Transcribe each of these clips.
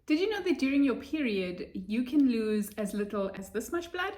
Did you know that during your period, you can lose as little as this much blood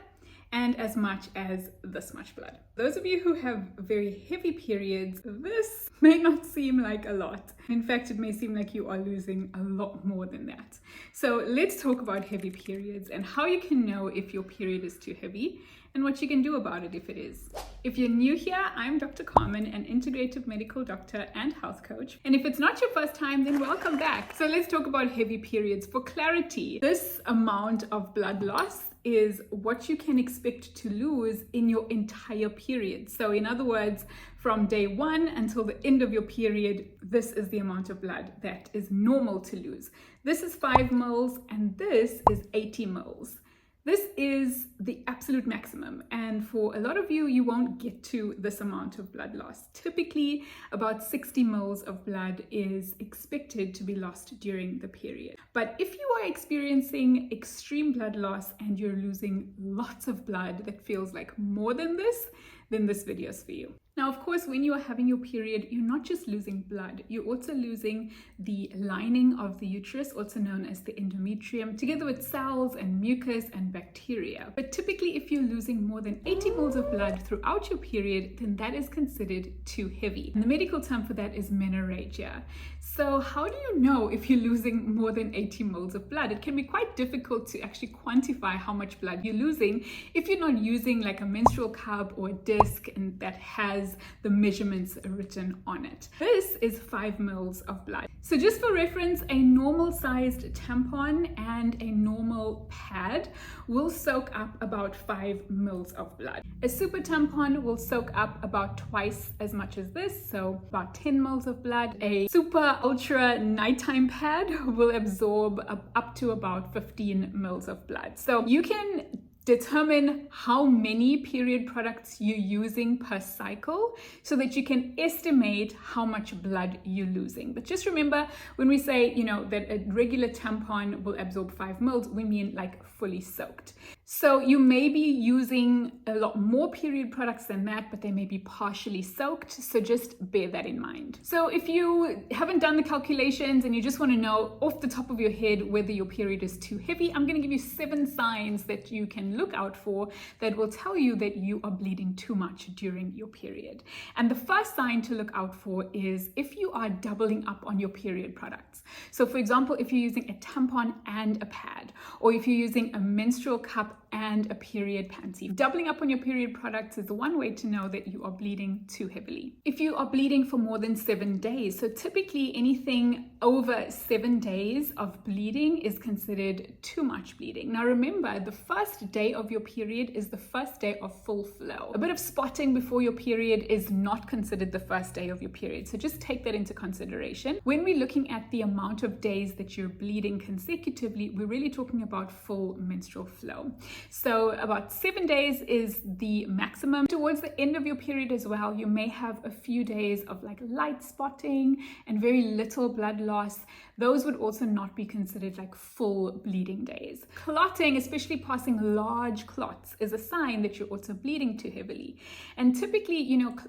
and as much as this much blood? Those of you who have very heavy periods, this may not seem like a lot. In fact, it may seem like you are losing a lot more than that. So let's talk about heavy periods and how you can know if your period is too heavy and what you can do about it if it is. If you're new here, I'm Dr. Carmen, an integrative medical doctor and health coach. And if it's not your first time, then welcome back. So let's talk about heavy periods. For clarity, this amount of blood loss is what you can expect to lose in your entire period. So in other words, from day one until the end of your period, this is the amount of blood that is normal to lose. This is 5 mils and this is 80 mils. This is the absolute maximum, and for a lot of you, you won't get to this amount of blood loss. Typically, about 60 mils of blood is expected to be lost during the period. But if you are experiencing extreme blood loss and you're losing lots of blood that feels like more than this, then this video is for you. Now, of course, when you are having your period, you're not just losing blood, you're also losing the lining of the uterus, also known as the endometrium, together with cells and mucus and bacteria. But typically, if you're losing more than 80 mils of blood throughout your period, then that is considered too heavy. And the medical term for that is menorrhagia. So how do you know if you're losing more than 80 mils of blood? It can be quite difficult to actually quantify how much blood you're losing if you're not using like a menstrual cup or a disc and that has the measurements written on it. This is 5 mils of blood. So just for reference, a normal sized tampon and a normal pad will soak up about 5 mils of blood. A super tampon will soak up about twice as much as this, so about 10 mils of blood. A super ultra nighttime pad will absorb up to about 15 mils of blood. So you can determine how many period products you're using per cycle so that you can estimate how much blood you're losing. But just remember, when we say, that a regular tampon will absorb 5 mils, we mean like fully soaked. So you may be using a lot more period products than that, but they may be partially soaked. So just bear that in mind. So if you haven't done the calculations and you just want to know off the top of your head whether your period is too heavy, I'm going to give you 7 signs that you can look out for that will tell you that you are bleeding too much during your period. And the first sign to look out for is if you are doubling up on your period products. So for example, if you're using a tampon and a pad, or if you're using a menstrual cup and a period panty. Doubling up on your period products is the one way to know that you are bleeding too heavily. If you are bleeding for more than 7 days, so typically anything over 7 days of bleeding is considered too much bleeding. Now remember, the first day of your period is the first day of full flow. A bit of spotting before your period is not considered the first day of your period, so just take that into consideration. When we're looking at the amount of days that you're bleeding consecutively, we're really talking about full menstrual flow. So about 7 days is the maximum. Towards the end of your period as well, you may have a few days of like light spotting and very little blood loss. Those would also not be considered like full bleeding days. Clotting, especially passing large clots, is a sign that you're also bleeding too heavily. And typically,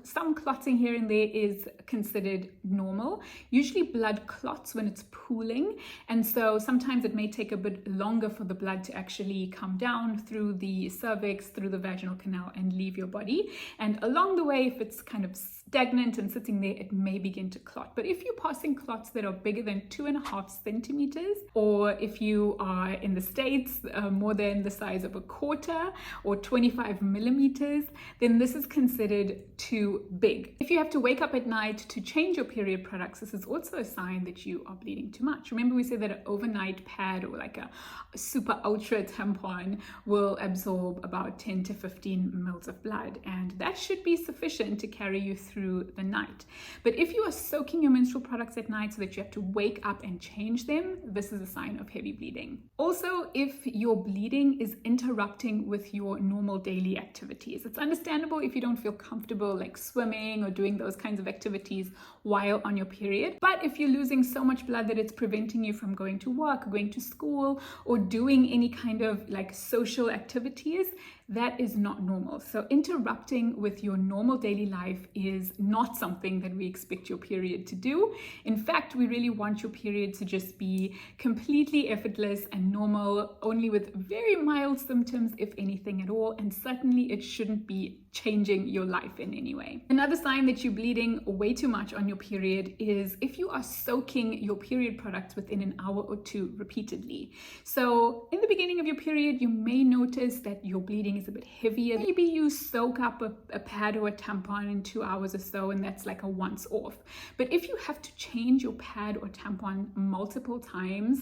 some clotting here and there is considered normal. Usually blood clots when it's pooling. And so sometimes it may take a bit longer for the blood to actually come down through the cervix, through the vaginal canal and leave your body. And along the way, if it's kind of stagnant and sitting there, it may begin to clot. But if you're passing clots that are bigger than 2.5 centimeters, or if you are in the States, more than the size of a quarter or 25 millimeters, then this is considered too big. If you have to wake up at night to change your period products, this is also a sign that you are bleeding too much. Remember, we said that an overnight pad or like a super ultra tampon will absorb about 10 to 15 mils of blood, and that should be sufficient to carry you through the night. But if you are soaking your menstrual products at night so that you have to wake up and change them, this is a sign of heavy bleeding. Also, if your bleeding is interrupting with your normal daily activities, it's understandable if you don't feel comfortable like swimming or doing those kinds of activities while on your period. But if you're losing so much blood that it's preventing you from going to work, going to school, or doing any kind of like social activities, that is not normal. So interrupting with your normal daily life is not something that we expect your period to do. In fact, we really want your period to just be completely effortless and normal, only with very mild symptoms, if anything at all, and certainly it shouldn't be changing your life in any way. Another sign that you're bleeding way too much on your period is if you are soaking your period products within an hour or two repeatedly. So in the beginning of your period, you may notice that your bleeding is a bit heavier. Maybe you soak up a pad or a tampon in 2 hours or so, and that's like a once off. But if you have to change your pad or tampon multiple times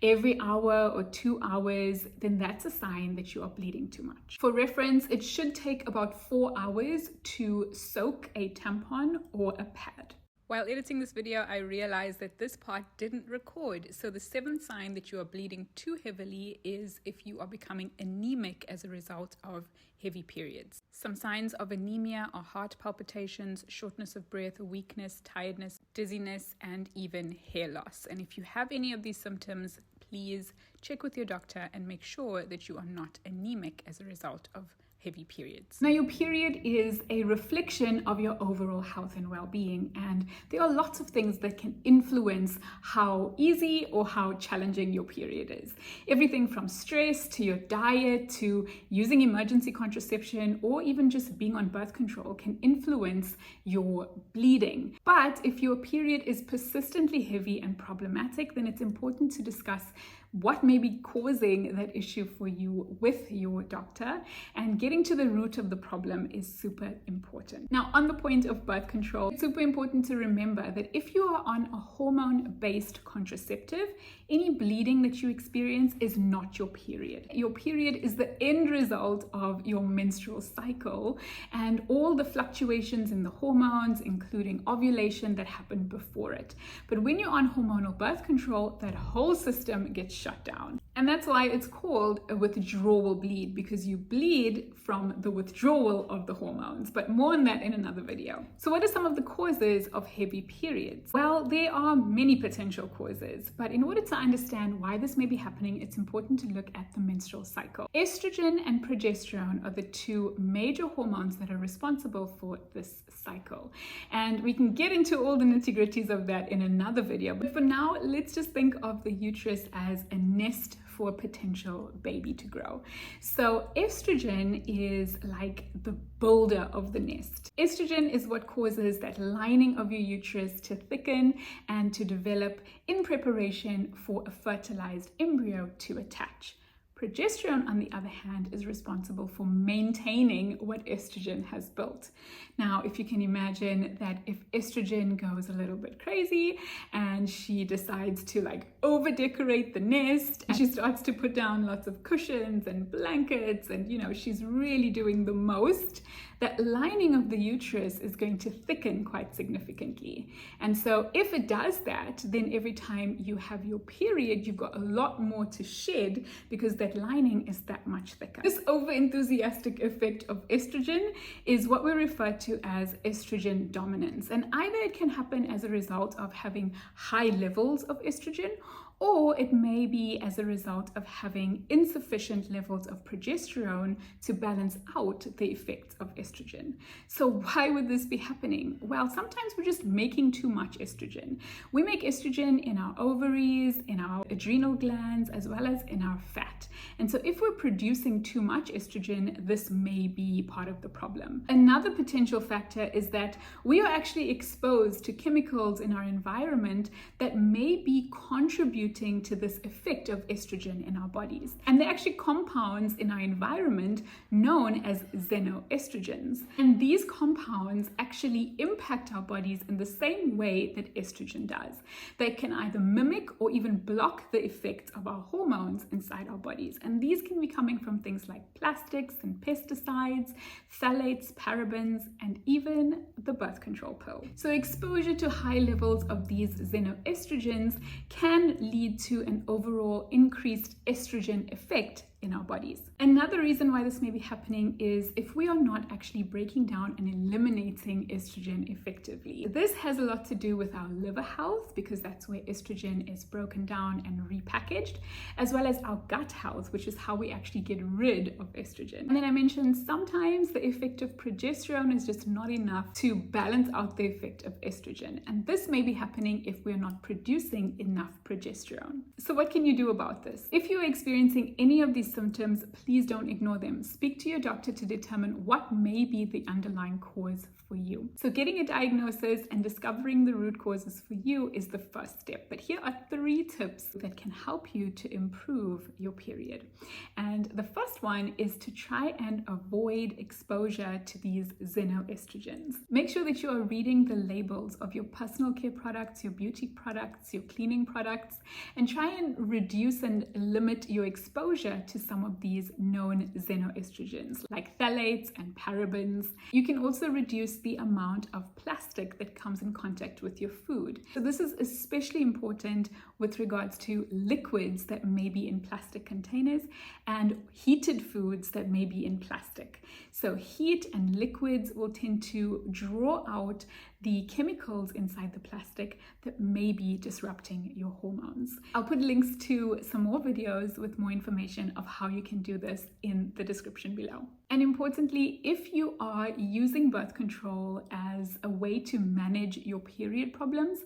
every hour or 2 hours, then that's a sign that you are bleeding too much. For reference, it should take about 4 hours to soak a tampon or a pad. While editing this video, I realized that this part didn't record. So the 7th sign that you are bleeding too heavily is if you are becoming anemic as a result of heavy periods. Some signs of anemia are heart palpitations, shortness of breath, weakness, tiredness, dizziness, and even hair loss. And if you have any of these symptoms, please check with your doctor and make sure that you are not anemic as a result of heavy periods. Now, your period is a reflection of your overall health and well-being, and there are lots of things that can influence how easy or how challenging your period is. Everything from stress to your diet to using emergency contraception or even just being on birth control can influence your bleeding. But if your period is persistently heavy and problematic, then it's important to discuss what may be causing that issue for you with your doctor, and getting to the root of the problem is super important. Now, on the point of birth control, it's super important to remember that if you are on a hormone-based contraceptive, any bleeding that you experience is not your period. Your period is the end result of your menstrual cycle and all the fluctuations in the hormones, including ovulation, that happen before it. But when you're on hormonal birth control, that whole system gets shut down. And that's why it's called a withdrawal bleed, because you bleed from the withdrawal of the hormones. But more on that in another video. So what are some of the causes of heavy periods? Well, there are many potential causes, but in order to understand why this may be happening, it's important to look at the menstrual cycle. Estrogen and progesterone are the two major hormones that are responsible for this cycle. And we can get into all the nitty-gritties of that in another video. But for now, let's just think of the uterus as a nest for a potential baby to grow. So estrogen is like the builder of the nest. Estrogen is what causes that lining of your uterus to thicken and to develop in preparation for a fertilized embryo to attach. Progesterone, on the other hand, is responsible for maintaining what estrogen has built. Now, if you can imagine that if estrogen goes a little bit crazy and she decides to over decorate the nest, and she starts to put down lots of cushions and blankets, and she's really doing the most, that lining of the uterus is going to thicken quite significantly. And so if it does that, then every time you have your period, you've got a lot more to shed because that lining is that much thicker. This over-enthusiastic effect of estrogen is what we refer to as estrogen dominance. And either it can happen as a result of having high levels of estrogen, or it may be as a result of having insufficient levels of progesterone to balance out the effects of estrogen. So why would this be happening? Well, sometimes we're just making too much estrogen. We make estrogen in our ovaries, in our adrenal glands, as well as in our fat. And so if we're producing too much estrogen, this may be part of the problem. Another potential factor is that we are actually exposed to chemicals in our environment that may be contributing to this effect of estrogen in our bodies. And they're actually compounds in our environment known as xenoestrogens. And these compounds actually impact our bodies in the same way that estrogen does. They can either mimic or even block the effects of our hormones inside our bodies. And these can be coming from things like plastics and pesticides, phthalates, parabens, and even the birth control pill. So exposure to high levels of these xenoestrogens can lead to an overall increased estrogen effect in our bodies. Another reason why this may be happening is if we are not actually breaking down and eliminating estrogen effectively. This has a lot to do with our liver health, because that's where estrogen is broken down and repackaged, as well as our gut health, which is how we actually get rid of estrogen. And then I mentioned sometimes the effect of progesterone is just not enough to balance out the effect of estrogen. And this may be happening if we're not producing enough progesterone. So what can you do about this? If you're experiencing any of these symptoms, please don't ignore them. Speak to your doctor to determine what may be the underlying cause for you. So getting a diagnosis and discovering the root causes for you is the first step. But here are 3 tips that can help you to improve your period. And the first one is to try and avoid exposure to these xenoestrogens. Make sure that you are reading the labels of your personal care products, your beauty products, your cleaning products, and try and reduce and limit your exposure to some of these known xenoestrogens like phthalates and parabens. You can also reduce the amount of plastic that comes in contact with your food. So this is especially important with regards to liquids that may be in plastic containers and heated foods that may be in plastic. So heat and liquids will tend to draw out the chemicals inside the plastic that may be disrupting your hormones. I'll put links to some more videos with more information of how you can do this in the description below. And importantly, if you are using birth control as a way to manage your period problems,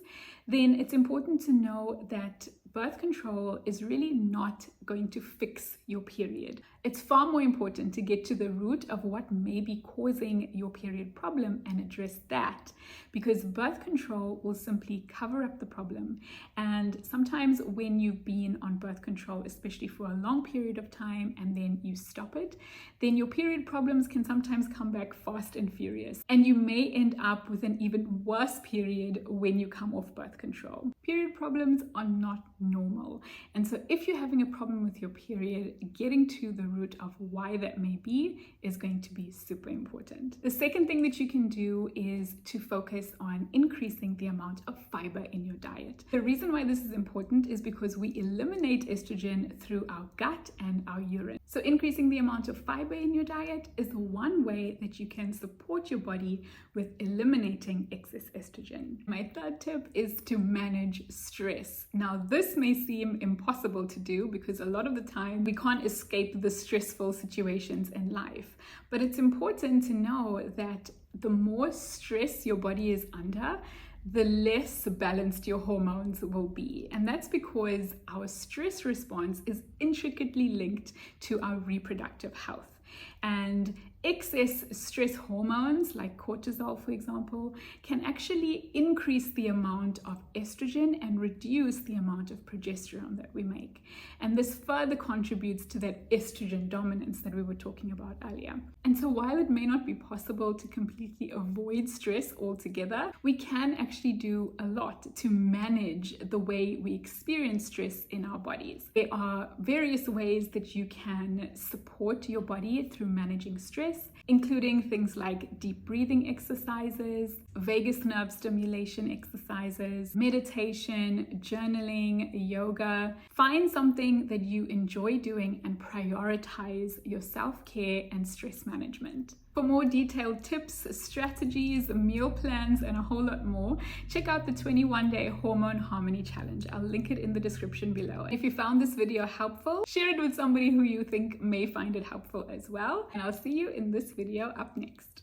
then it's important to know that birth control is really not going to fix your period. It's far more important to get to the root of what may be causing your period problem and address that, because birth control will simply cover up the problem. And sometimes when you've been on birth control, especially for a long period of time, and then you stop it, then your period problems can sometimes come back fast and furious. And you may end up with an even worse period when you come off birth control. Period problems are not normal. And so if you're having a problem with your period, getting to the root of why that may be is going to be super important. The second thing that you can do is to focus on increasing the amount of fiber in your diet. The reason why this is important is because we eliminate estrogen through our gut and our urine. So increasing the amount of fiber in your diet is one way that you can support your body with eliminating excess estrogen. My third tip is to manage stress. Now, this may seem impossible to do because a lot of the time we can't escape the stressful situations in life. But it's important to know that the more stress your body is under, the less balanced your hormones will be. And that's because our stress response is intricately linked to our reproductive health. And excess stress hormones like cortisol, for example, can actually increase the amount of estrogen and reduce the amount of progesterone that we make. And this further contributes to that estrogen dominance that we were talking about earlier. And so while it may not be possible to completely avoid stress altogether, we can actually do a lot to manage the way we experience stress in our bodies. There are various ways that you can support your body through managing stress, including things like deep breathing exercises, vagus nerve stimulation exercises, meditation, journaling, yoga. Find something that you enjoy doing and prioritize your self-care and stress management. For more detailed tips, strategies, meal plans, and a whole lot more, check out the 21-day Hormone Harmony Challenge. I'll link it in the description below. If you found this video helpful, share it with somebody who you think may find it helpful as well. And I'll see you in this video up next.